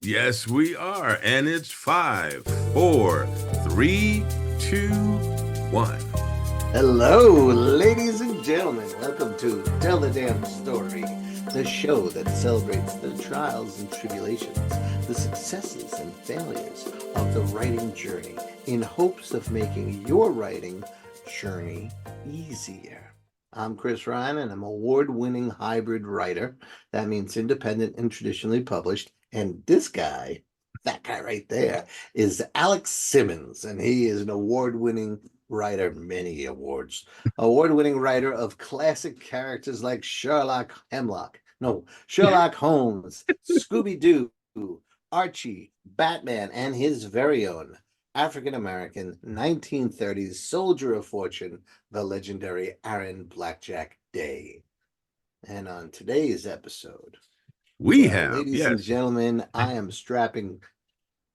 Yes, we are. And it's 5, 4, 3, 2, 1. Hello, ladies and gentlemen. Welcome to Tell the Damn Story, the show that celebrates the trials and tribulations, the successes and failures of the writing journey in hopes of making your writing journey easier. I'm Chris Ryan, and I'm an award-winning hybrid writer. That means independent and traditionally published. And this guy, that guy right there, is Alex Simmons, and he is an award-winning writer, many awards, award-winning writer of classic characters like Sherlock Holmes, Scooby-Doo, Archie, Batman, and his very own African-American 1930s soldier of fortune, the legendary Aaron Blackjack Day. And on today's episode, We have, ladies and yes. gentlemen, I am strapping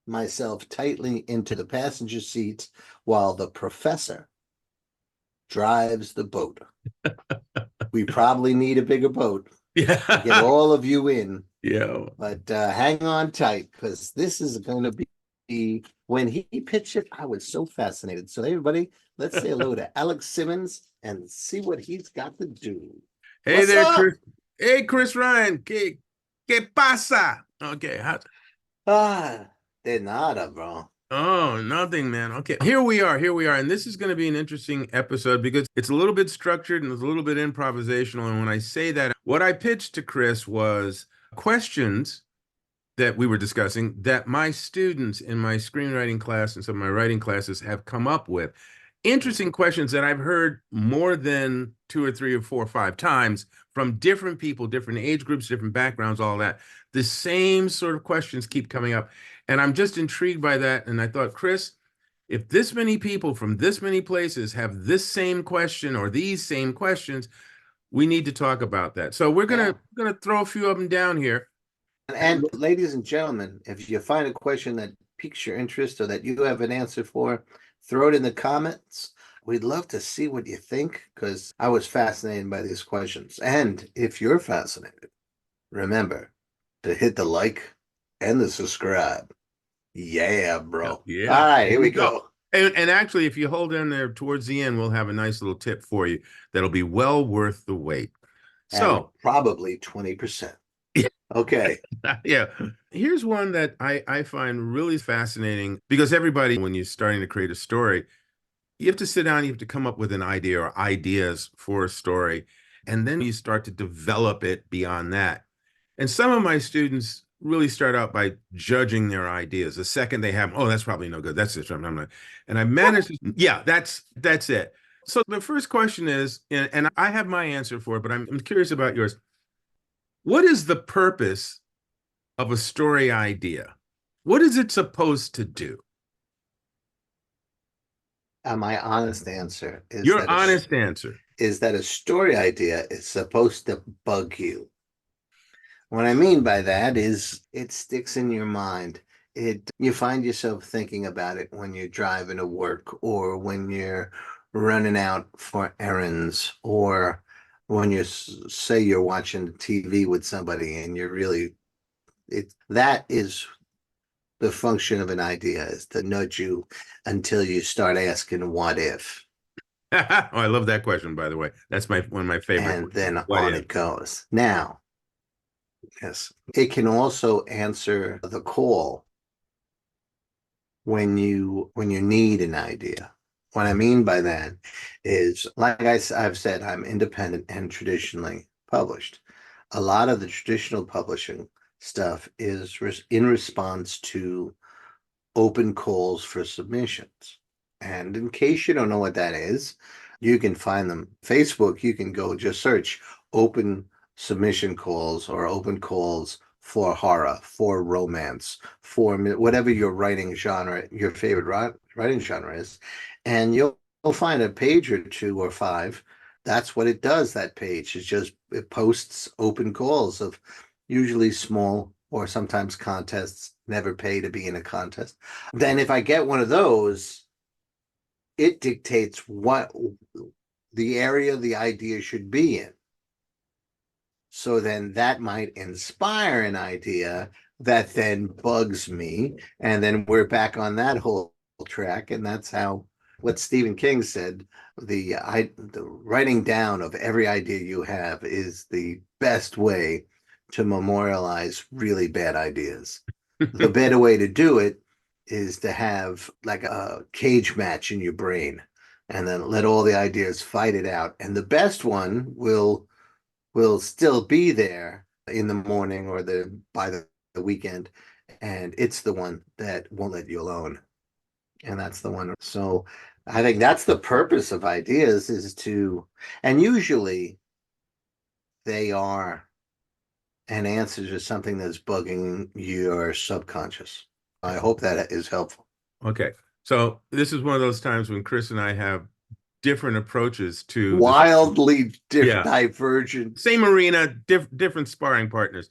myself tightly into the passenger seat while the professor drives the boat. We probably need a bigger boat to get Yeah. all of you in, Yeah. but hang on tight because this is going to be, when he pitched it, I was so fascinated. So everybody, let's say hello to Alex Simmons and see what he's got to do. Hey What's there, up? Chris. Hey, Chris Ryan. ¿Qué pasa? Okay. De nada, bro. Oh, nothing, man. Okay. Here we are. Here we are. And this is going to be an interesting episode because it's a little bit structured and it's a little bit improvisational. And when I say that, what I pitched to Chris was questions that we were discussing that my students in my screenwriting class and some of my writing classes have come up with. Interesting questions that I've heard more than 2 or 3 or 4 or 5 times from different people, different age groups, different backgrounds, all that. The same sort of questions keep coming up. And I'm just intrigued by that. And I thought, Chris, if this many people from this many places have this same question or these same questions, we need to talk about that. So we're Yeah. gonna throw a few of them down here. And ladies and gentlemen, if you find a question that piques your interest or that you have an answer for, throw it in the comments. We'd love to see what you think because I was fascinated by these questions. And if you're fascinated, remember to hit the like and the subscribe. Yeah, bro. All Yeah, right, here here we we go. go. And actually, if you hold in there towards the end, we'll have a nice little tip for you that'll be well worth the wait. And So, probably 20%. Okay. yeah, here's one that I find really fascinating because everybody, when you're starting to create a story, you have to sit down, you have to come up with an idea or ideas for a story, and then you start to develop it beyond that. And some of my students really start out by judging their ideas. The second they have, oh, that's probably no good. That's it. I'm not. And I managed to, yeah, that's it. So the first question is, and I have my answer for it, but I'm curious about yours. What is the purpose of a story idea? What is it supposed to do? My honest answer Your honest answer. is that a story idea is supposed to bug you. What I mean by that is it sticks in your mind. You find yourself thinking about it when you're driving to work or when you're running out for errands or when you say you're watching TV with somebody and you're really that is the function of an idea is to nudge you until you start asking what if, Oh, I love that question, by the way. That's my one of my favorite and questions. then What on if? it goes. Now, yes, it can also answer the call when you need an idea. What I mean by that is, like I've said, I'm independent and traditionally published. A lot of the traditional publishing stuff is in response to open calls for submissions. And in case you don't know what that is, you can find them. Facebook, you can go just search open submission calls or open calls for horror, for romance, for whatever your writing genre, your favorite writing genre is. And you'll find a page or two or five. That's what it does. That page is just, it posts open calls of usually small or sometimes contests, never pay to be in a contest. Then if I get one of those, it dictates what the area the idea should be in. So then that might inspire an idea that then bugs me. And then we're back on that whole track. And that's how what Stephen King said, the writing down of every idea you have is the best way to memorialize really bad ideas. The better way to do it is to have like a cage match in your brain and then let all the ideas fight it out. And the best one will still be there in the morning or by the weekend, and it's the one that won't let you alone. And that's the one. So I think that's the purpose of ideas is to, and usually they are an answer to something that's bugging your subconscious. I hope that is helpful. Okay. So this is one of those times when Chris and I have different approaches to the, Wildly yeah, divergent. same arena, different sparring partners.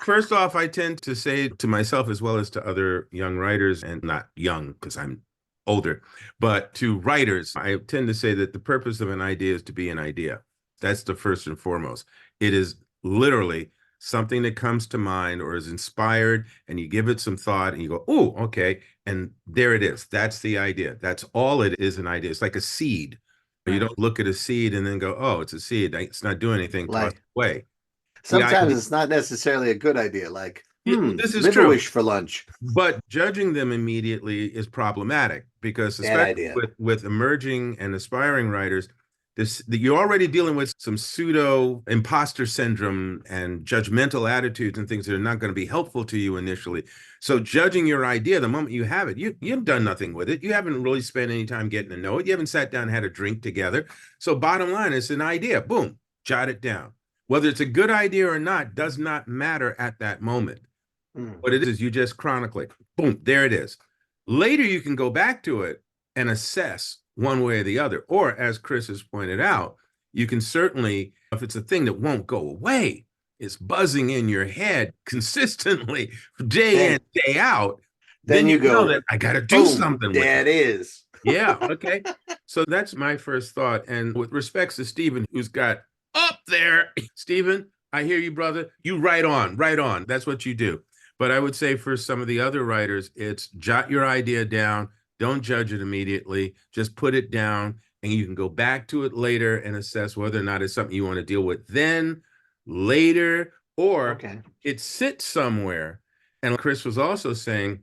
First off, I tend to say to myself as well as to other young writers, and not young because I'm older, but to writers, I tend to say that the purpose of an idea is to be an idea. That's the first and foremost. It is literally something that comes to mind or is inspired, and you give it some thought and you go, oh, okay. And there it is. That's the idea. That's all it is, an idea. It's like a seed. You Right. don't look at a seed and then go, oh, it's a seed. It's not doing anything, toss it Like away. The sometimes idea, it's not necessarily a good idea. Like, yeah, this is liver true. wish for lunch. But judging them immediately is problematic because Bad especially idea. with emerging and aspiring writers, this that you're already dealing with some pseudo imposter syndrome and judgmental attitudes and things that are not going to be helpful to you initially. So judging your idea the moment you have it, you've done nothing with it. You haven't really spent any time getting to know it. You haven't sat down and had a drink together. So bottom line, it's an idea. Boom, jot it down. Whether it's a good idea or not does not matter at that moment. Mm. What it is, you just chronicle it. Boom, there it is. Later, you can go back to it and assess one way or the other. Or, as Chris has pointed out, you can certainly, if it's a thing that won't go away, it's buzzing in your head consistently, day in, Then day out, then then you you know go, that I got to do boom, something with there it. it is. Yeah, okay. So that's my first thought. And with respects to Stephen, who's got up there, Stephen, I hear you, brother. You write on, write on. That's what you do. But I would say for some of the other writers, it's jot your idea down. Don't judge it immediately. Just put it down and you can go back to it later and assess whether or not it's something you want to deal with then, later, or Okay. it sits somewhere. And Chris was also saying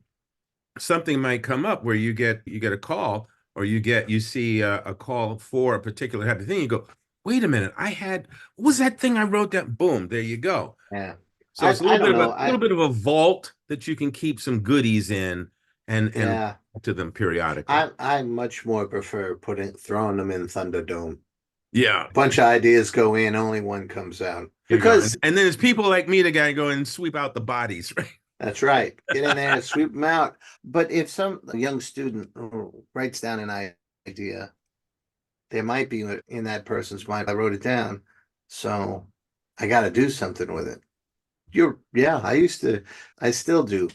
something might come up where you get a call or you see a call for a particular type of thing. You go, wait a minute, what was that thing I wrote down? Boom, there you go. Yeah. So it's a I little bit don't of know. a little bit of a vault that you can keep some goodies in and Yeah. to them periodically. I much more prefer throwing them in Thunderdome. Yeah, Bunch of ideas go in, only one comes out. here you go. And, Because and then there's people like me that gotta go and sweep out the bodies, right? that's right. Get in there, sweep them out. But if some young student writes down an idea, there might be in that person's mind, I wrote it down, so I got to do something with it. Yeah, I still do.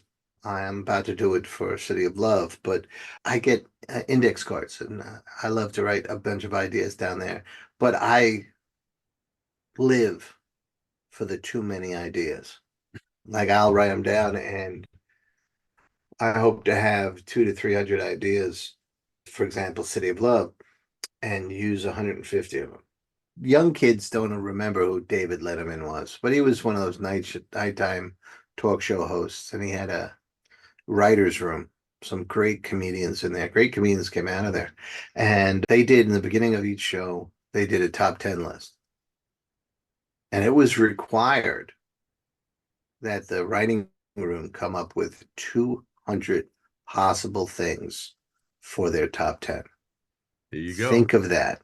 I am about to do it for City of Love, but I get index cards and I love to write a bunch of ideas down there. But I live for the too many ideas. Like I'll write them down and I hope to have 200 to 300 ideas, for example, City of Love, and use 150 of them. Young kids don't remember who David Letterman was, but he was one of those nighttime talk show hosts, and he had a writer's room. Some great comedians in there. Great comedians came out of there. And they did in the beginning of each show, they did a top 10 list. And it was required that the writing room come up with 200 possible things for their top 10. There you go. Think of that.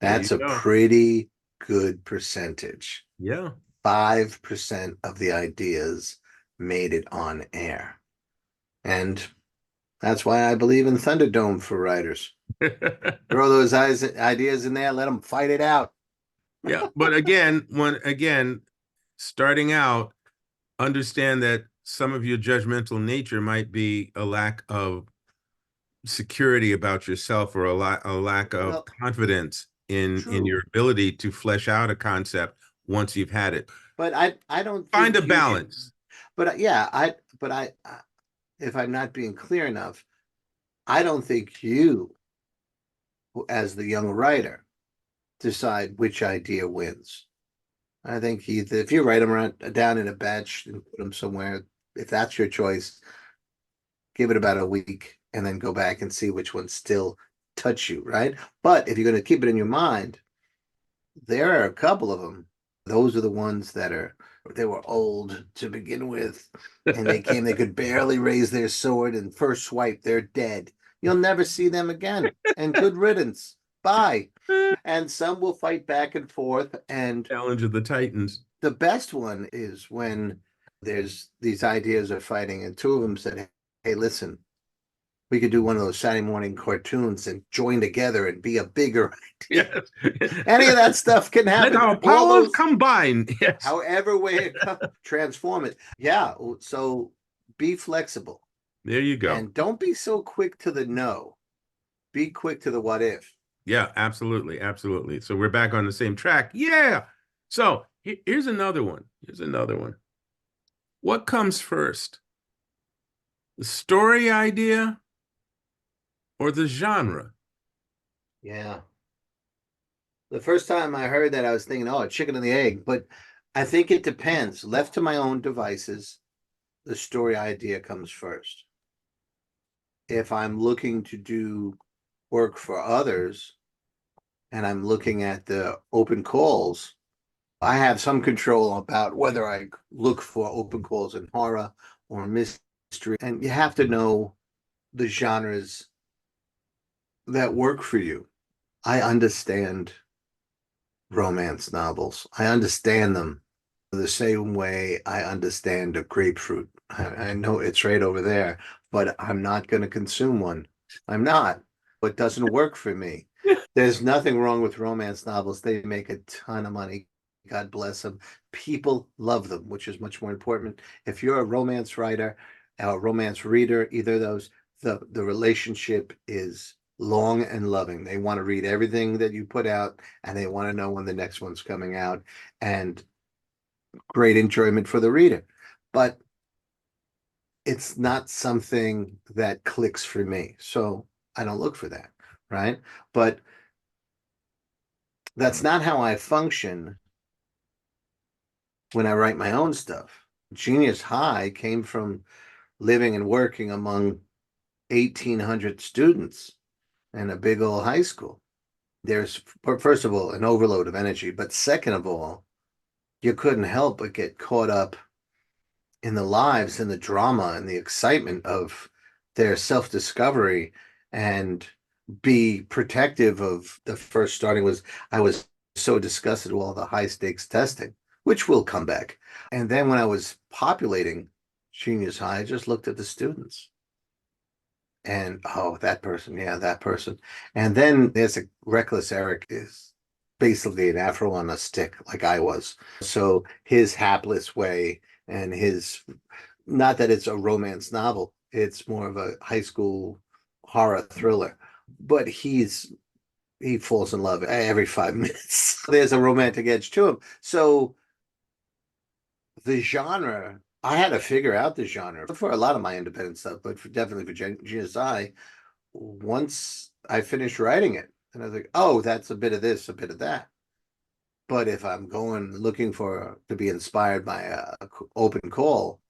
There you That's a go. pretty good percentage. Yeah. 5% of the ideas made it on air. And that's why I believe in Thunderdome for writers. Throw those ideas in there, let them fight it out. Yeah, but again, starting out, understand that some of your judgmental nature might be a lack of security about yourself or a lack of Well, confidence in true. your ability to flesh out a concept once you've had it. But I don't Find a think you should. balance. But yeah, but if I'm not being clear enough, I don't think you, as the young writer, decide which idea wins. I think if you write them down in a batch and put them somewhere, if that's your choice, give it about a week and then go back and see which ones still touch you, right? But if you're going to keep it in your mind, there are a couple of them. Those are the ones they were old to begin with, and they could barely raise their sword, and first swipe, they're dead. You'll never see them again. And good riddance. Bye. And some will fight back and forth. And Challenge of the Titans. the best one is when there's these ideas of fighting, and two of them said, hey, listen, we could do one of those Saturday morning cartoons and join together and be a bigger idea. Yes. Any of that stuff can happen. Let our powers combine. Yes. However way it comes, transform it. Yeah. So be flexible. There you go. And don't be so quick to the no. Be quick to the what if. Yeah, absolutely. Absolutely. So we're back on the same track. Yeah. So here's another one. Here's another one. What comes first? The story idea or the genre? Yeah. The first time I heard that, I was thinking, oh, chicken and the egg. But I think it depends. Left to my own devices, the story idea comes first. If I'm looking to do work for others and I'm looking at the open calls, I have some control about whether I look for open calls in horror or mystery. And you have to know the genres that work for you. I understand romance novels. I understand them the same way I understand a grapefruit. I know it's right over there, but I'm not going to consume one. I'm not. It doesn't work for me. There's nothing wrong with romance novels. They make a ton of money. God bless them. People love them, which is much more important. If you're a romance writer, a romance reader, either of those, the relationship is long and loving. They want to read everything that you put out, and they want to know when the next one's coming out, and great enjoyment for the reader. But it's not something that clicks for me. So I don't look for that, right? But that's not how I function when I write my own stuff. Genius High came from living and working among 1,800 students in a big old high school. There's, first of all, an overload of energy, but second of all, you couldn't help but get caught up in the lives and the drama and the excitement of their self-discovery, and be protective of the first starting was I was so disgusted with all the high stakes testing, which will come back. And then when I was populating Genius High, I just looked at the students and, oh, that person, yeah, that person. And then there's a Reckless Eric is basically an Afro on a stick, like I was. So his hapless way and his, not that it's a romance novel, it's more of a high school horror thriller, but he falls in love every 5 minutes. There's a romantic edge to him. So the genre, I had to figure out the genre for a lot of my independent stuff, but definitely for GSI, once I finished writing it, and I was like, oh, that's a bit of this, a bit of that. But if I'm going looking to be inspired by a open call,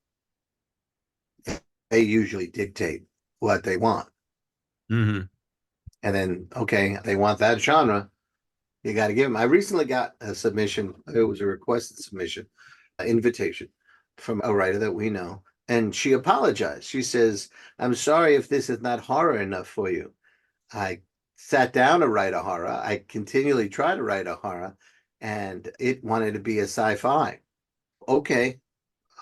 they usually dictate what they want. Mm-hmm. And then, okay, they want that genre, you got to give them. I recently got a submission. It was a requested submission, an invitation from a writer that we know. And she apologized. She says, I'm sorry if this is not horror enough for you. I sat down to write a horror. I continually try to write a horror, and it wanted to be a sci-fi. Okay,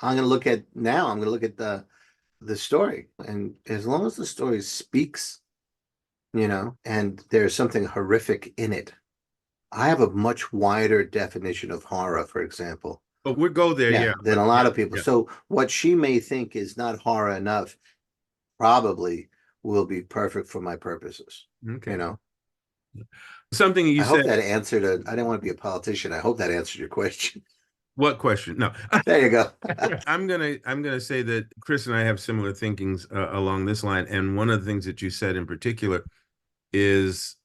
I'm going to look at the story. And as long as the story speaks, and there's something horrific in it, I have a much wider definition of horror, for example. But we'll go there, yeah. Than a lot of people. Yeah. So what she may think is not horror enough probably will be perfect for my purposes. Okay. Something you I said. hope that answered I didn't want to be a politician. I hope that answered your question. What question? No. There you go. I'm gonna say that Chris and I have similar thinkings along this line. And one of the things that you said in particular is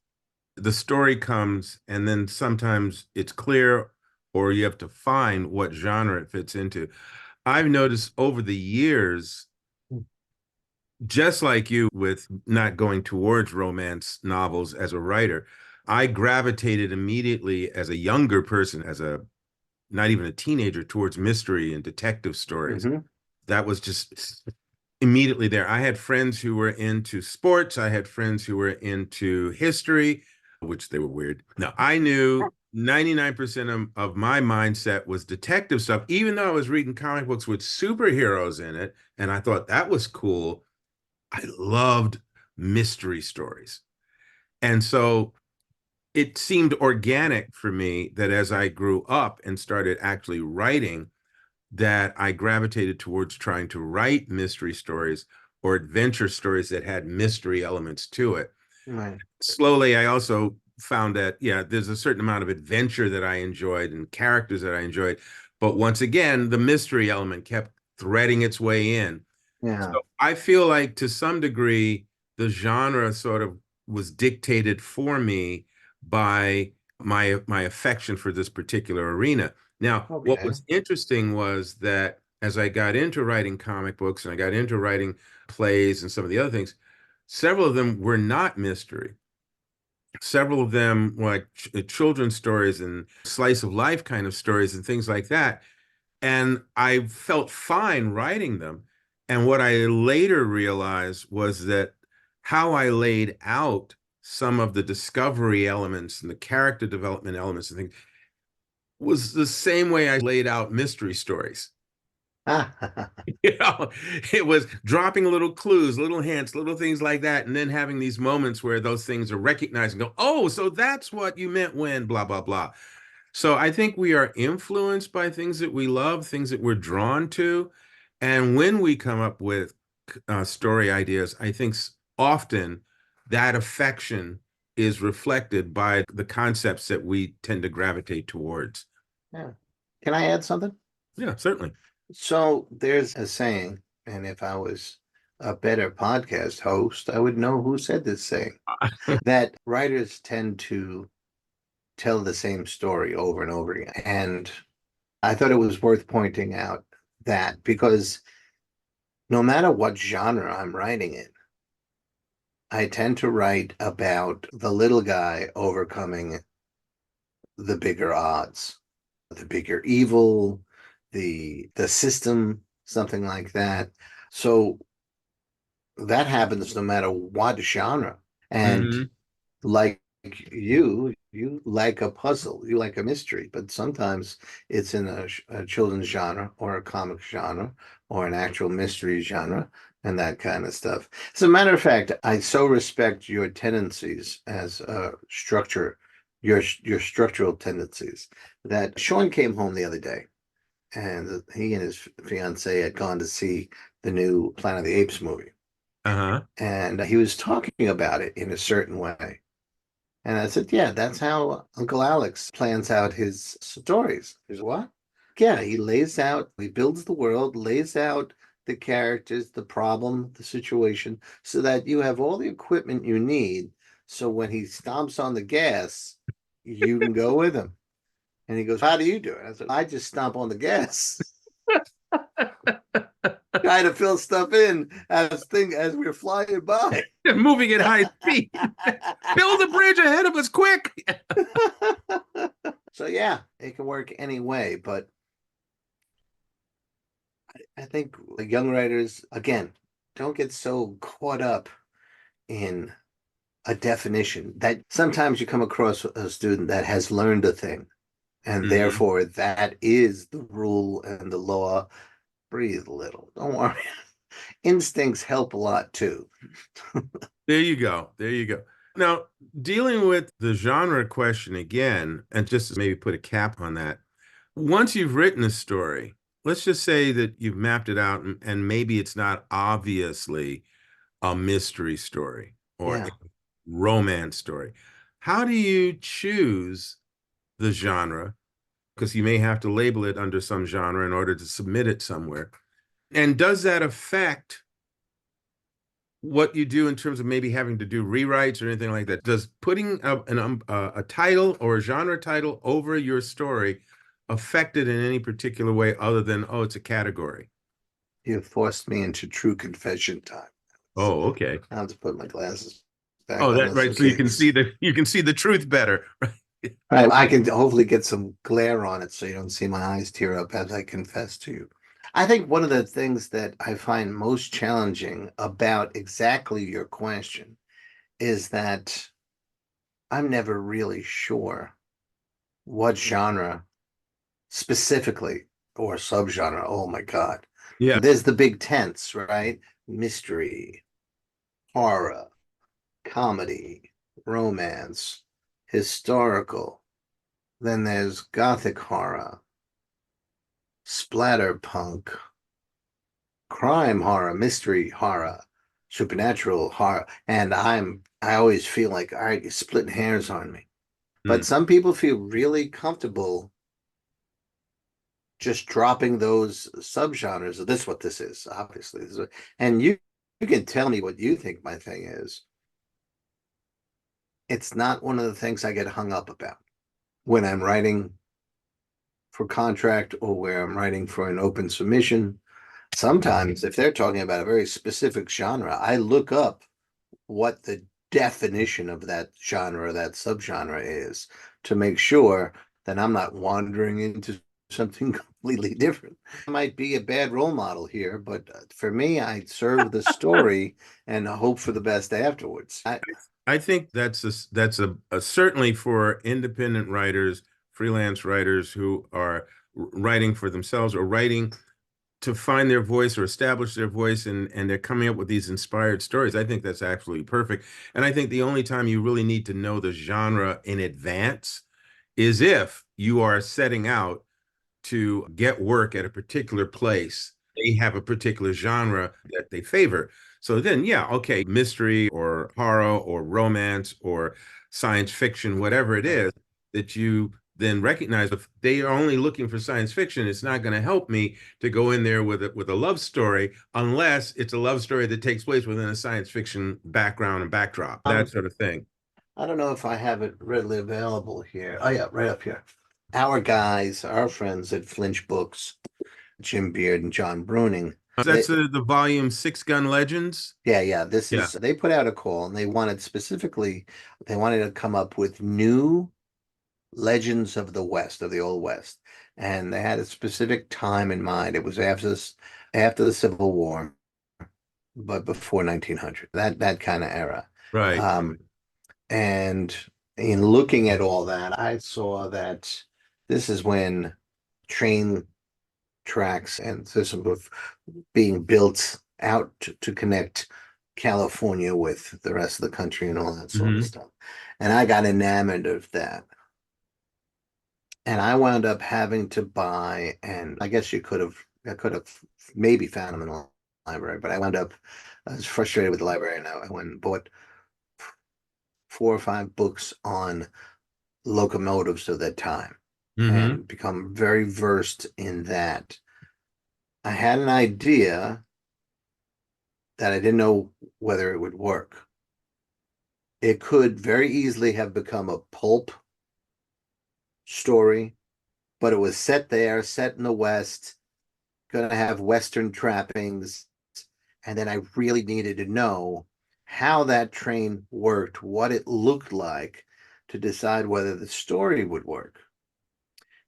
the story comes, and then sometimes it's clear, or you have to find what genre it fits into. I've noticed over the years, just like you with not going towards romance novels as a writer, I gravitated immediately as a younger person, as a not even a teenager, towards mystery and detective stories. Hmm. That was just immediately there. I had friends who were into sports. I had friends who were into history, which they were weird. Now, I knew 99% of my mindset was detective stuff, even though I was reading comic books with superheroes in it. And I thought that was cool. I loved mystery stories. And so it seemed organic for me that as I grew up and started actually writing, that I gravitated towards trying to write mystery stories or adventure stories that had mystery elements to it. Right. Slowly, I also found that, yeah, there's a certain amount of adventure that I enjoyed and characters that I enjoyed. But once again, the mystery element kept threading its way in. Yeah. So I feel like to some degree, the genre sort of was dictated for me by my affection for this particular arena. Now, what Okay. was interesting was that as I got into writing comic books and I got into writing plays and some of the other things, several of them were not mystery. Several of them were like children's stories and slice of life kind of stories and things like that. And I felt fine writing them. And what I later realized was that how I laid out some of the discovery elements and the character development elements and things was the same way I laid out mystery stories. You know, it was dropping little clues, little hints, little things like that, and then having these moments where those things are recognized and go, oh, so that's what you meant when blah, blah, blah. So I think we are influenced by things that we love, things that we're drawn to. And when we come up with story ideas, I think often that affection is reflected by the concepts that we tend to gravitate towards. Yeah. Can I add something? Yeah, certainly. So there's a saying, and if I was a better podcast host, I would know who said this saying, that writers tend to tell the same story over and over again. And I thought it was worth pointing out that because no matter what genre I'm writing in, I tend to write about the little guy overcoming the bigger odds, the bigger evil, the system, something like that. So that happens no matter what genre. And Hmm. like you like a puzzle, you like a mystery, but sometimes it's in a children's genre or a comic genre or an actual mystery genre and that kind of stuff. As a matter of fact, I so respect your tendencies as a structure, your structural tendencies, that Sean came home the other day and he and his fiance had gone to see the new Planet of the Apes movie. Uh-huh. And he was talking about it in a certain way. And I said, yeah, that's how Uncle Alex plans out his stories. He's what? Yeah, he lays out, he builds the world, lays out the characters, the problem, the situation, so that you have all the equipment you need. So when he stomps on the gas, you can go with him. And he goes, how do you do it? I said, I just stomp on the gas. Trying to fill stuff in as we're flying by. Moving at high speed. Build a bridge ahead of us quick. So yeah, it can work any way, but I think the young writers again don't get so caught up in a definition that sometimes you come across a student that has learned a thing and Hmm. therefore that is the rule and the law. Breathe a little. Don't worry. Instincts help a lot too. There you go. There you go. Now, dealing with the genre question again, and just to maybe put a cap on that, once you've written a story, let's just say that you've mapped it out and maybe it's not obviously a mystery story or a Yeah. romance story. How do you choose the genre? because you may have to label it under some genre in order to submit it somewhere. And does that affect what you do in terms of maybe having to do rewrites or anything like that? Does putting a title or a genre title over your story affect it in any particular way other than, oh, it's a category? You forced me into true confession time. Oh, okay. I have to put my glasses back Oh, on that this right. in So case. you can see the truth better. Right. Right, I can hopefully get some glare on it so you don't see my eyes tear up as I confess to you. I think one of the things that I find most challenging about exactly your question is that I'm never really sure what genre specifically or subgenre. Oh my God. Yeah. There's the big tents, right? Mystery, horror, comedy, romance, historical. Then there's gothic horror, splatterpunk, crime horror, mystery horror, supernatural horror. And I always feel like you're splitting hairs on me. Mm. But some people feel really comfortable just dropping those subgenres. This is what this is, obviously. And you can tell me what you think my thing is. It's not one of the things I get hung up about when I'm writing for contract or where I'm writing for an open submission. Sometimes, if they're talking about a very specific genre, I look up what the definition of that genre, that subgenre is, to make sure that I'm not wandering into something completely different. I might be a bad role model here, but for me, I serve the story and hope for the best afterwards. I think that's a certainly for independent writers, freelance writers who are writing for themselves or writing to find their voice or establish their voice, and they're coming up with these inspired stories. I think that's absolutely perfect. And I think the only time you really need to know the genre in advance is if you are setting out to get work at a particular place. They have a particular genre that they favor. So then, yeah, okay, mystery or horror or romance or science fiction, whatever it is that you then recognize. If they are only looking for science fiction, it's not going to help me to go in there with a love story unless it's a love story that takes place within a science fiction background and backdrop, that sort of thing. I don't know if I have it readily available here. Oh yeah, right up here. Our guys, our friends at Flinch Books, Jim Beard and John Bruning, That's the volume Six Gun Legends. yeah, this Yeah. is, they put out a call and they wanted specifically, they wanted to come up with new legends of the West, of the Old West. And they had a specific time in mind. It was after the Civil War, but before 1900, that kind of era. Right. Um, and in looking at all that, I saw that this is when train tracks and system of being built out to connect California with the rest of the country and all that sort of Hmm. stuff. And I got enamored of that. And I wound up having to buy, and I could have maybe found them in the library, but I was frustrated with the library and I went and bought 4 or 5 books on locomotives of that time Hmm. and become very versed in that. I had an idea that I didn't know whether it would work. It could very easily have become a pulp story, but it was set there, set in the West, going to have Western trappings. And then I really needed to know how that train worked, what it looked like to decide whether the story would work.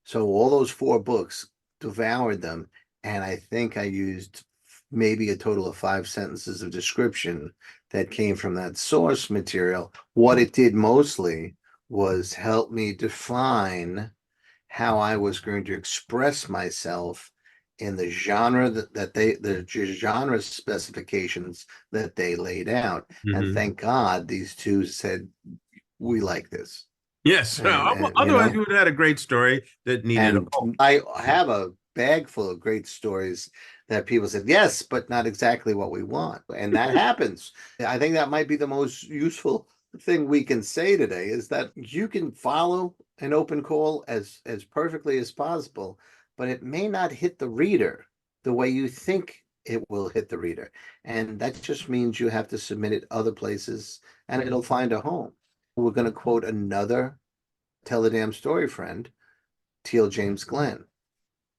So all those 4 books, devoured them, and I think I used maybe a total of 5 sentences of description that came from that source material. What it did mostly was help me define how I was going to express myself in the genre the genre specifications that they laid out. And Hmm. thank God these two said, we like this. Yes. And you Otherwise, know, you would have had a great story that needed a and hook. I have a bag full of great stories that people said, yes, but not exactly what we want. And that happens. I think that might be the most useful thing we can say today is that you can follow an open call as perfectly as possible, but it may not hit the reader the way you think it will hit the reader. And that just means you have to submit it other places and it'll find a home. We're going to quote another Tell the Damn Story friend, Teal James Glenn.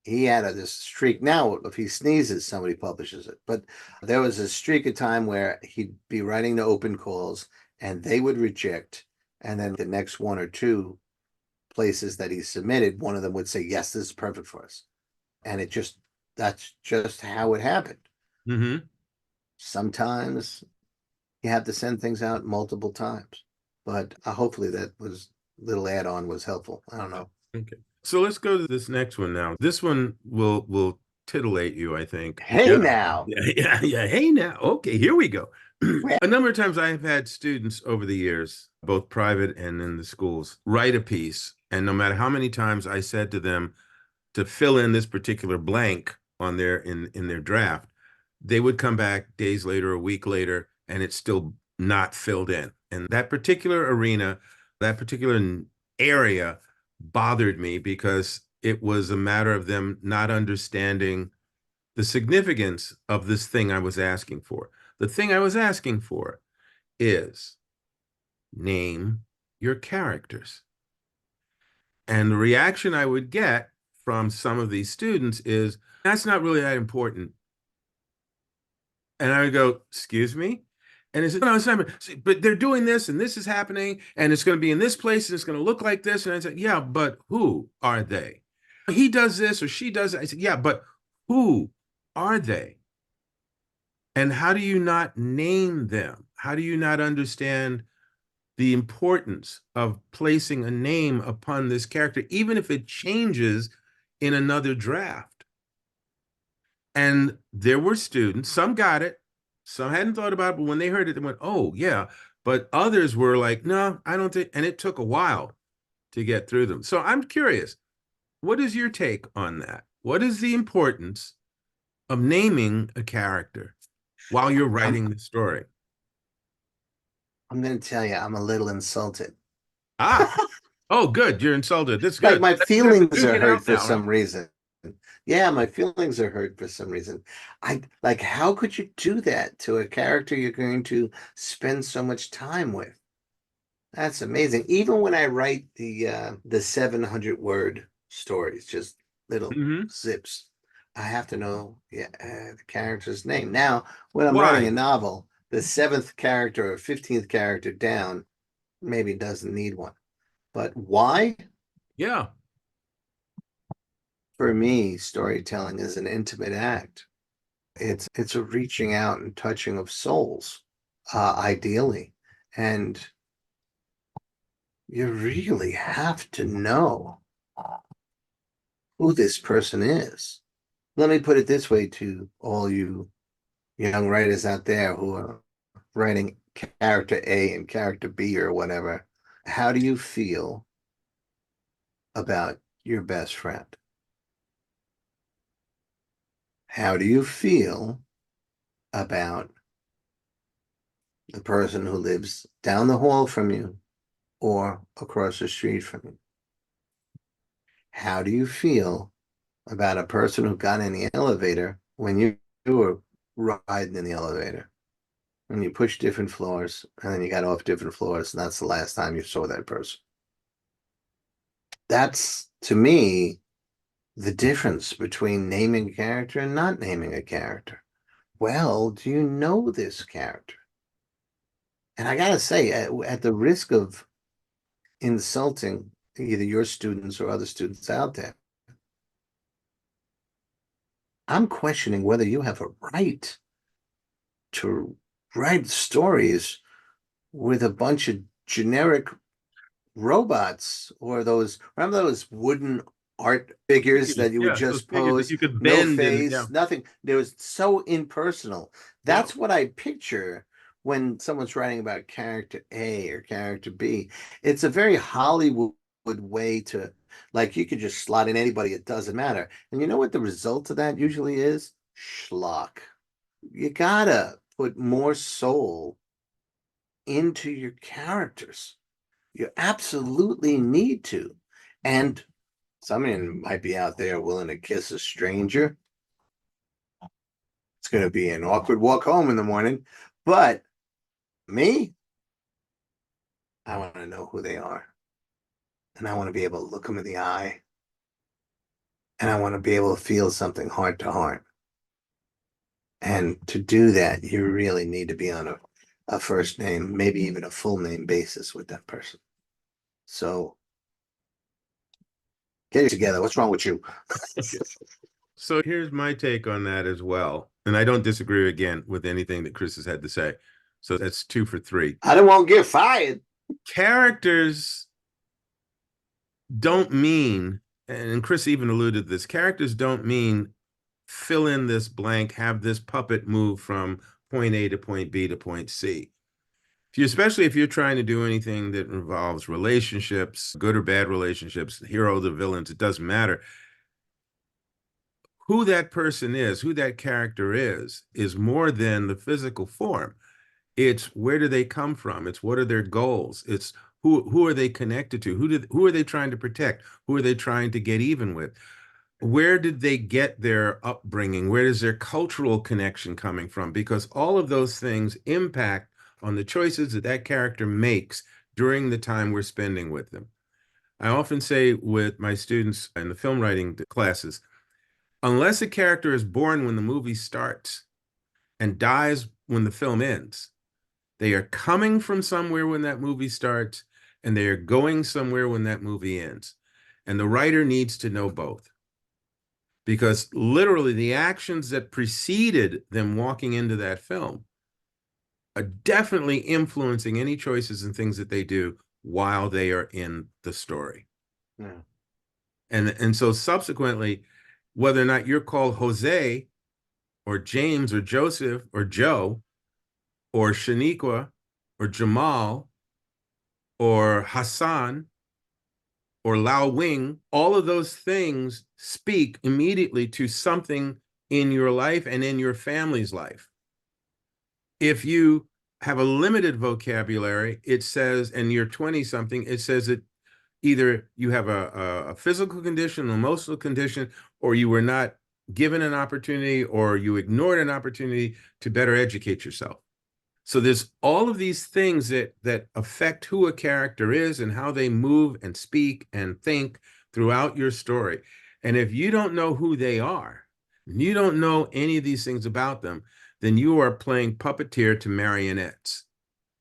He had this streak. Now, if he sneezes, somebody publishes it. But there was a streak of time where he'd be writing the open calls and they would reject. And then the next one or two places that he submitted, one of them would say, yes, this is perfect for us. And that's just how it happened. Mm-hmm. Sometimes you have to send things out multiple times. But hopefully that was little add-on was helpful. I don't know. Okay. So let's go to this next one now. This one will titillate you, I think. Hey Yeah. now. Yeah. Hey now. Okay, here we go. Well, A number of times I have had students over the years, both private and in the schools, write a piece. And no matter how many times I said to them to fill in this particular blank on their in their draft, they would come back days later, a week later, and it's still not filled in. And that particular arena, that particular area bothered me because it was a matter of them not understanding the significance of this thing I was asking for. The thing I was asking for is name your characters. And the reaction I would get from some of these students is, that's not really that important. And I would go, excuse me? And they said, no, it's not, but they're doing this and this is happening and it's going to be in this place and it's going to look like this. And I said, yeah, but who are they? He does this or she does it. I said, yeah, but who are they? And how do you not name them? How do you not understand the importance of placing a name upon this character, even if it changes in another draft? And there were students, some got it, some hadn't thought about it, but when they heard it, they went, oh, yeah. But others were like, no, I don't think, and it took a while to get through them. So I'm curious, what is your take on that? What is the importance of naming a character while you're writing the story? I'm going to tell you, I'm a little insulted. Ah, oh, good. You're insulted. That's Like good. my Let's feelings duke are it hurt out for now, huh? some reason. Yeah, my feelings are hurt for some reason. I like, how could you do that to a character you're going to spend so much time with? That's amazing. Even when I write the 700 word stories, just little Hmm. zips, I have to know the character's name. Now, when I'm writing a Why? novel, the seventh character or 15th character down maybe doesn't need one. But why? Yeah. For me, storytelling is an intimate act. It's a reaching out and touching of souls, ideally. And you really have to know who this person is. Let me put it this way to all you young writers out there who are writing character A and character B or whatever. How do you feel about your best friend? How do you feel about the person who lives down the hall from you or across the street from you? How do you feel about a person who got in the elevator when you were riding in the elevator? And you push different floors and then you got off different floors, and that's the last time you saw that person. That's to me the difference between naming a character and not naming a character. Well, do you know this character? And I gotta say, at the risk of insulting either your students or other students out there, I'm questioning whether you have a right to write stories with a bunch of generic robots or those, remember those wooden art figures that you would Yeah, those just figures that pose, you could no bend and yeah, face, nothing. It was so impersonal. yeah. That's what I picture when someone's writing about character A or character B. It's a very Hollywood way to, like, you could just slot in anybody, it doesn't matter. And you know what the result of that usually is? Schlock. You gotta put more soul into your characters. You absolutely need to. And someone might be out there willing to kiss a stranger. It's going to be an awkward walk home in the morning. But me, I want to know who they are. And I want to be able to look them in the eye. And I want to be able to feel something heart to heart. And to do that, you really need to be on a first name, maybe even a full name basis with that person. So get it together. What's wrong with you? So here's my take on that as well. And I don't disagree again with anything that Chris has had to say. So that's 2 for 3. I don't want to get fired. Characters don't mean, and Chris even alluded to this, characters don't mean fill in this blank, have this puppet move from point A to point B to point C. Especially if you're trying to do anything that involves relationships, good or bad relationships, the hero, the villains, it doesn't matter. Who that person is, who that character is more than the physical form. It's where do they come from? It's what are their goals? It's who are they connected to? Who are they trying to protect? Who are they trying to get even with? Where did they get their upbringing? Where is their cultural connection coming from? Because all of those things impact on the choices that that character makes during the time we're spending with them. I often say with my students in the film writing classes, unless a character is born when the movie starts and dies when the film ends, they are coming from somewhere when that movie starts and they are going somewhere when that movie ends. And the writer needs to know both. Because literally the actions that preceded them walking into that film are definitely influencing any choices and things that they do while they are in the story. Yeah. And so subsequently, whether or not you're called Jose or James or Joseph or Joe or Shaniqua or Jamal or Hassan or Lao Wing, all of those things speak immediately to something in your life and in your family's life. If you have a limited vocabulary, it says, and you're 20 something, it says that either you have a physical condition, an emotional condition, or you were not given an opportunity or you ignored an opportunity to better educate yourself. So there's all of these things that affect who a character is and how they move and speak and think throughout your story. And if you don't know who they are, and you don't know any of these things about them, then you are playing puppeteer to marionettes,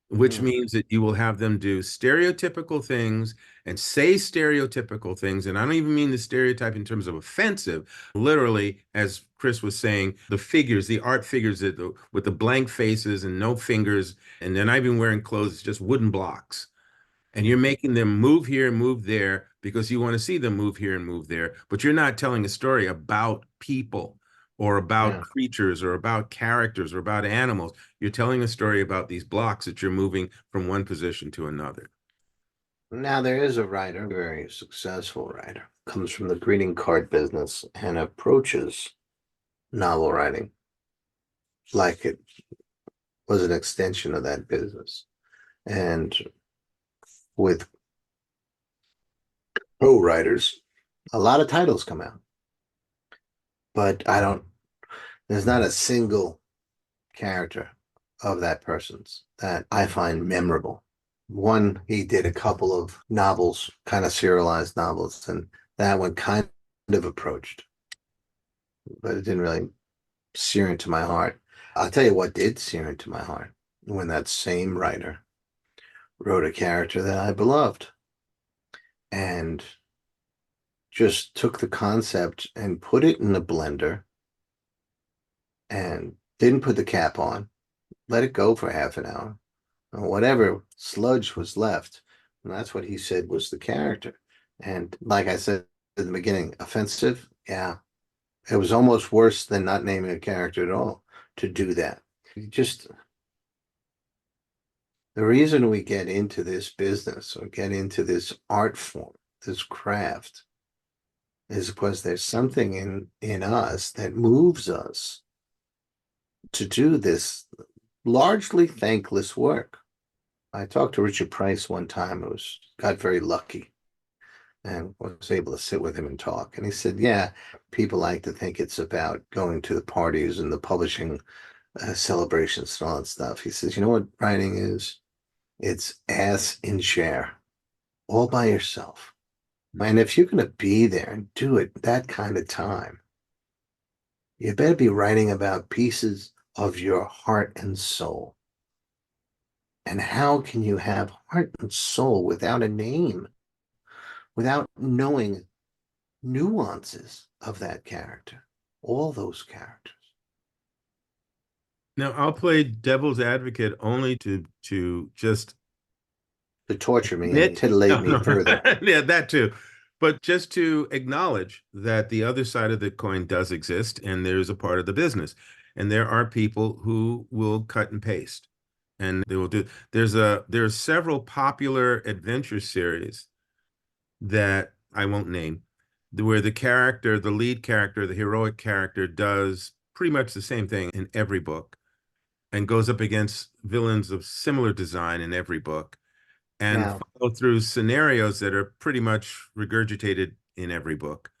which means that you will have them do stereotypical things and say stereotypical things. And I don't even mean the stereotype in terms of offensive. Literally, as Chris was saying, the figures, the art figures that with the blank faces and no fingers, and they're not even wearing clothes, it's just wooden blocks. And you're making them move here and move there because you want to see them move here and move there. But you're not telling a story about people or about Yeah. creatures or about characters or about animals. You're telling a story about these blocks that you're moving from one position to another. Now there is a writer, a very successful writer, comes from the greeting card business and approaches novel writing like it was an extension of that business. And with co-writers, a lot of titles come out. But there's not a single character of that person's that I find memorable. One, he did a couple of novels, kind of serialized novels, and that one kind of approached, but it didn't really sear into my heart. I'll tell you what did sear into my heart when that same writer wrote a character that I beloved and just took the concept and put it in a blender and didn't put the cap on, let it go for half an hour. And whatever sludge was left, and that's what he said was the character. And like I said at the beginning, offensive, yeah. It was almost worse than not naming a character at all to do that. Just the reason we get into this business or get into this art form, this craft, is because there's something in us that moves us to do this largely thankless work. I talked to Richard Price one time. Got very lucky and was able to sit with him and talk. And he said, yeah, people like to think it's about going to the parties and the publishing celebrations and all that stuff. He says, you know what writing is? It's ass in chair, all by yourself. And if you're going to be there and do it that kind of time, you better be writing about pieces of your heart and soul. And how can you have heart and soul without a name, without knowing nuances of that character, all those characters? Now, I'll play devil's advocate only to just To torture me and admit, titillate no, me no, further. yeah, that too. But just to acknowledge that the other side of the coin does exist and there's a part of the business. And there are people who will cut and paste and they will do. There's several popular adventure series that I won't name, where the lead character, the heroic character, does pretty much the same thing in every book and goes up against villains of similar design in every book and Now, follow through scenarios that are pretty much regurgitated in every book.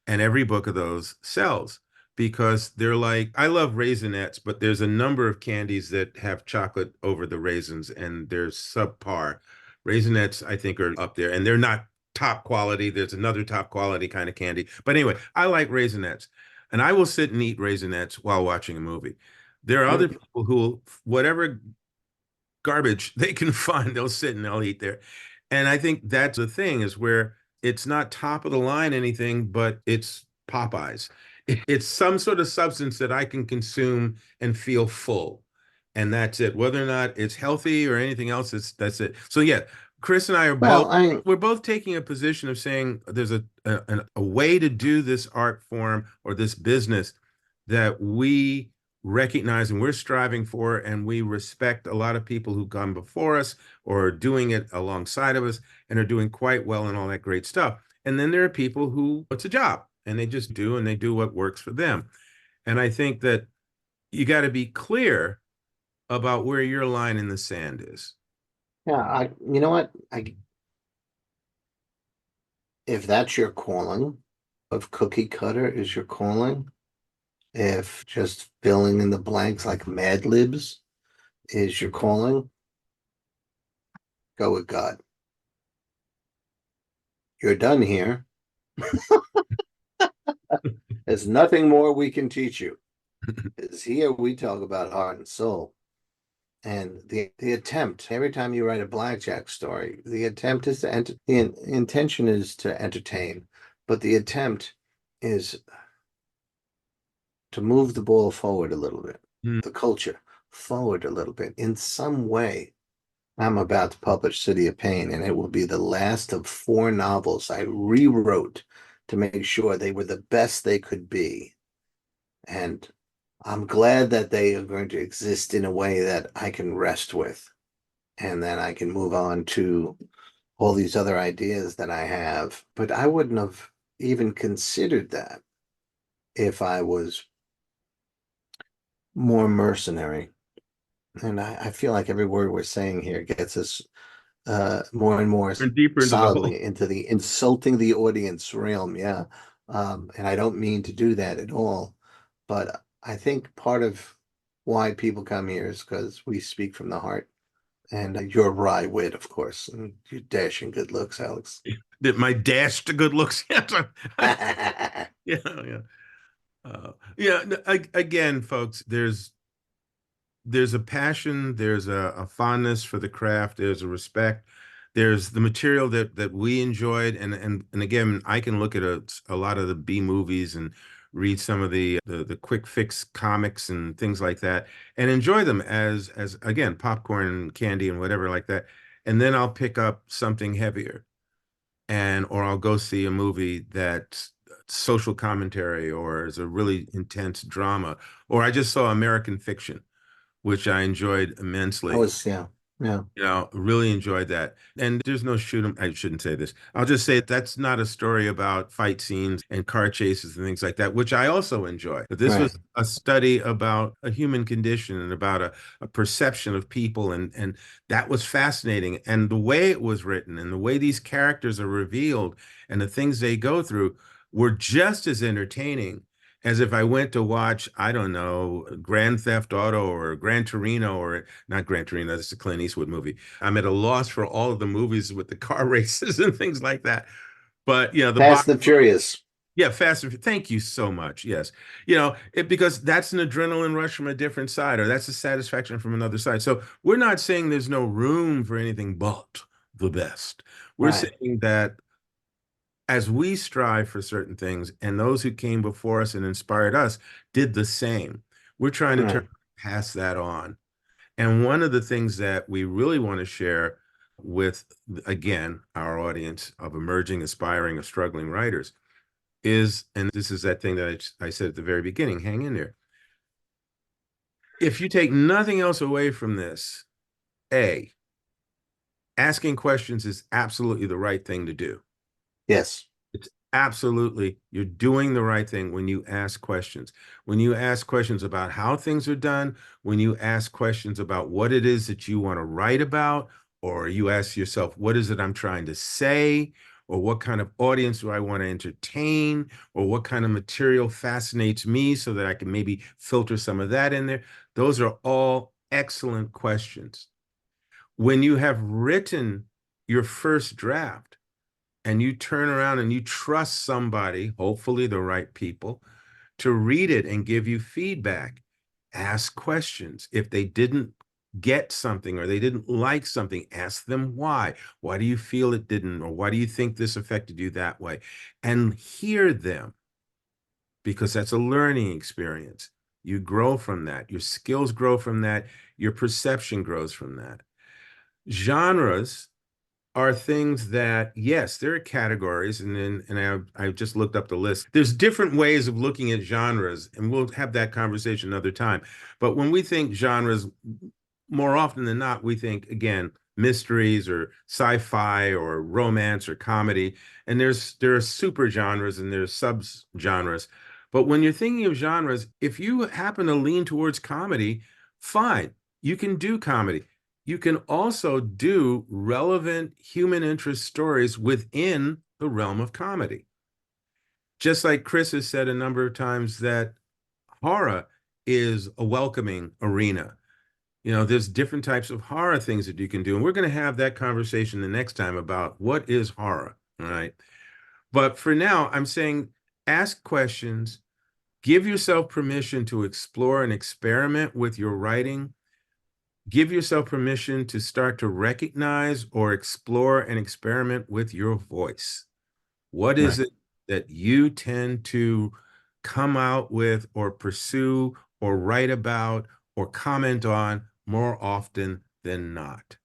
And every book of those sells because they're like, I love Raisinets, but there's a number of candies that have chocolate over the raisins and they're subpar. Raisinets, I think, are up there and they're not top quality. There's another top quality kind of candy. But anyway, I like Raisinets and I will sit and eat Raisinets while watching a movie. There are other people who, whatever garbage they can find, they'll sit and they'll eat there. And I think that's the thing is where it's not top of the line anything, but it's Popeyes. It's some sort of substance that I can consume and feel full. And that's it. Whether or not it's healthy or anything else, that's it. So yeah, Chris and I are both well, I we're both taking a position of saying there's a way to do this art form or this business that we recognize and we're striving for, and we respect a lot of people who come before us or are doing it alongside of us and are doing quite well and all that great stuff. And then there are people who it's a job and they just do and they do what works for them. And I think that you got to be clear about where your line in the sand is. yeah, you know what? If that's your calling, if cookie cutter is your calling, if just filling in the blanks like Mad Libs is your calling, go with God. You're done here. There's nothing more we can teach you. Because here we talk about heart and soul. And the attempt, every time you write a blackjack story, the attempt is to the intention is to entertain, but the attempt is to move the ball forward a little bit, Mm. the culture forward a little bit in some way. I'm about to publish City of Pain, and it will be the last of four novels I rewrote to make sure they were the best they could be. And I'm glad that they are going to exist in a way that I can rest with. And then I can move on to all these other ideas that I have. But I wouldn't have even considered that if I was more mercenary. And I feel like every word we're saying here gets us more and more And deeper into the hole. solidly into the insulting the audience realm. Yeah. And I don't mean to do that at all. But I think part of why people come here is because we speak from the heart. And your wry wit, of course, and your dashing good looks, Alex. That my dash to good looks. Yeah, yeah. Yeah, again, folks, there's a passion, there's a fondness for the craft, there's a respect, there's the material that we enjoyed, and again, I can look at a lot of the B movies and read some of the quick fix comics and things like that, and enjoy them as again popcorn and candy and whatever like that, and then I'll pick up something heavier, and or I'll go see a movie that's social commentary or is a really intense drama, or I just saw American Fiction which I enjoyed I immensely. was, yeah. Yeah. Really enjoyed that. And there's no shoot 'em. I shouldn't say this. I'll just say that's not a story about fight scenes and car chases and things like that, which I also enjoy. But this Right. was a study about a human condition and about a perception of people. And that was fascinating. And the way it was written and the way these characters are revealed and the things they go through were just as entertaining as if I went to watch, I don't know, Grand Theft Auto or Gran Torino, or not Gran Torino, that's a Clint Eastwood movie. I'm at a loss for all of the movies with the car races and things like that. But the Fast bottom, and Furious. yeah, Fast and thank you so much. Yes, because that's an adrenaline rush from a different side, or that's a satisfaction from another side. So we're not saying there's no room for anything but the best. We're Right. saying that as we strive for certain things, and those who came before us and inspired us did the same, we're trying to Right. pass that on. And one of the things that we really want to share with, again, our audience of emerging, aspiring, or struggling writers is, and this is that thing that I said at the very beginning, hang in there. If you take nothing else away from this, A, asking questions is absolutely the right thing to do. Yes. It's absolutely, you're doing the right thing when you ask questions. When you ask questions about how things are done, when you ask questions about what it is that you want to write about, or you ask yourself, what is it I'm trying to say? Or what kind of audience do I want to entertain? Or what kind of material fascinates me so that I can maybe filter some of that in there? Those are all excellent questions. When you have written your first draft, and you turn around and you trust somebody, hopefully the right people, to read it and give you feedback. Ask questions. If they didn't get something or they didn't like something, ask them why. Why do you feel it didn't? Or why do you think this affected you that way? And hear them, because that's a learning experience. You grow from that. Your skills grow from that. Your perception grows from that. Genres are things that, yes, there are categories, and I just looked up the list. There's different ways of looking at genres, and we'll have that conversation another time. But when we think genres, more often than not, we think, again, mysteries or sci-fi or romance or comedy. And there are super genres and there's sub genres. But when you're thinking of genres, if you happen to lean towards comedy, fine, you can do comedy. You can also do relevant human interest stories within the realm of comedy. Just like Chris has said a number of times that horror is a welcoming arena. There's different types of horror things that you can do. And we're going to have that conversation the next time about what is horror. All right. But for now, I'm saying ask questions, give yourself permission to explore and experiment with your writing. Give yourself permission to start to recognize or explore and experiment with your voice. What is Right. it that you tend to come out with or pursue or write about or comment on more often than not?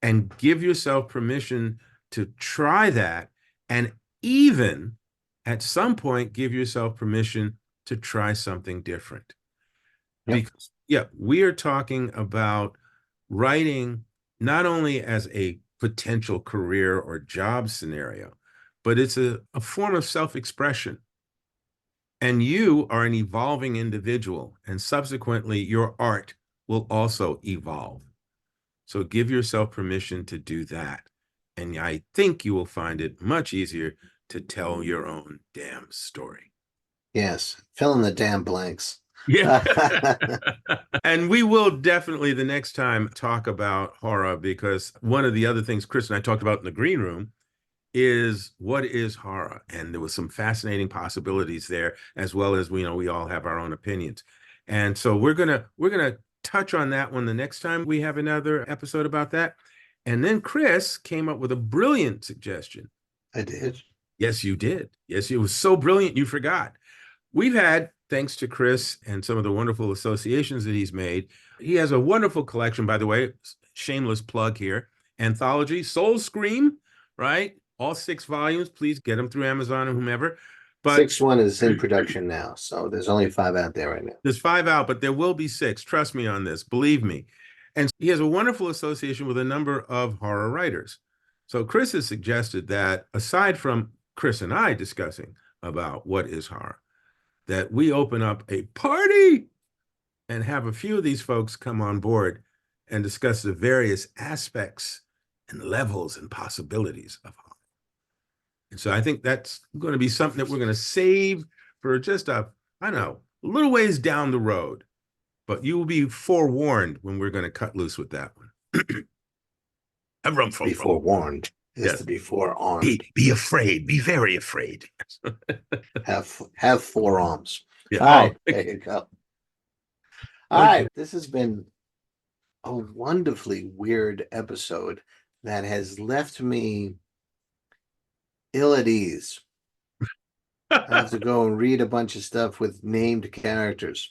And give yourself permission to try that. And even at some point, give yourself permission to try something different. Yep. Because, yeah, we are talking about writing not only as a potential career or job scenario, but it's a form of self-expression. And you are an evolving individual, and subsequently, your art will also evolve. So give yourself permission to do that. And I think you will find it much easier to tell your own damn story. Yes. Fill in the damn blanks. Yeah. And we will definitely the next time talk about horror, because one of the other things Chris and I talked about in the green room is what is horror? And there was some fascinating possibilities there, as well as we all have our own opinions. And so we're gonna touch on that one the next time we have another episode about that. And then Chris came up with a brilliant suggestion. I did. Yes, you did. Yes, it was so brilliant you forgot. We've had, thanks to Chris and some of the wonderful associations that he's made, he has a wonderful collection, by the way, shameless plug here, anthology, Soul Scream, right? All 6 volumes. Please get them through Amazon or whomever. But Sixth one is in production now, so there's only 5 out there right now. there's 5 out, but there will be 6. Trust me on this. Believe me. And he has a wonderful association with a number of horror writers. So Chris has suggested that aside from Chris and I discussing about what is horror, that we open up a party and have a few of these folks come on board and discuss the various aspects and levels and possibilities of horror. And so I think that's going to be something that we're going to save for just I don't know, a little ways down the road. But you will be forewarned when we're going to cut loose with that one. Be forewarned is yes. to be forearmed. Be afraid. Be very afraid. have forearms. Yeah. All right, there you go. All right, this has been a wonderfully weird episode that has left me ill at ease. I have to go and read a bunch of stuff with named characters.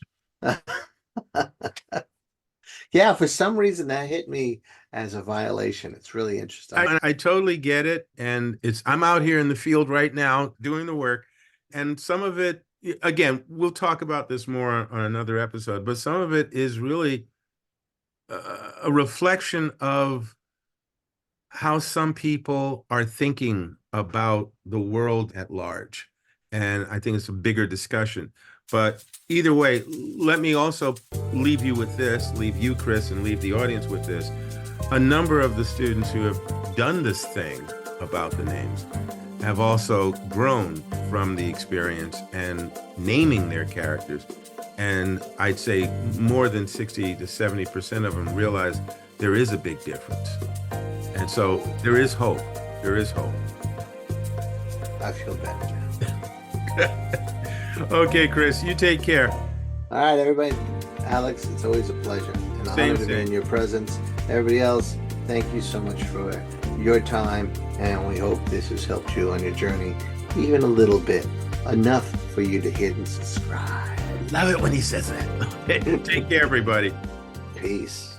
Yeah, for some reason that hit me as a violation. It's really interesting. I totally get it. And I'm out here in the field right now doing the work. And some of it, again, we'll talk about this more on another episode, but some of it is really a reflection of how some people are thinking about the world at large. And I think it's a bigger discussion. But either way, let me also leave you with this, leave you, Chris, and leave the audience with this. A number of the students who have done this thing about the names have also grown from the experience and naming their characters. And I'd say more than 60 to 70% of them realize there is a big difference. And so there is hope. There is hope. I feel better now. Okay, Chris, you take care. All right, everybody. Alex, it's always a pleasure. An honor to be in your presence. Everybody else, thank you so much for your time, and we hope this has helped you on your journey even a little bit. Enough for you to hit and subscribe. Love it when he says that. Take care, everybody. Peace.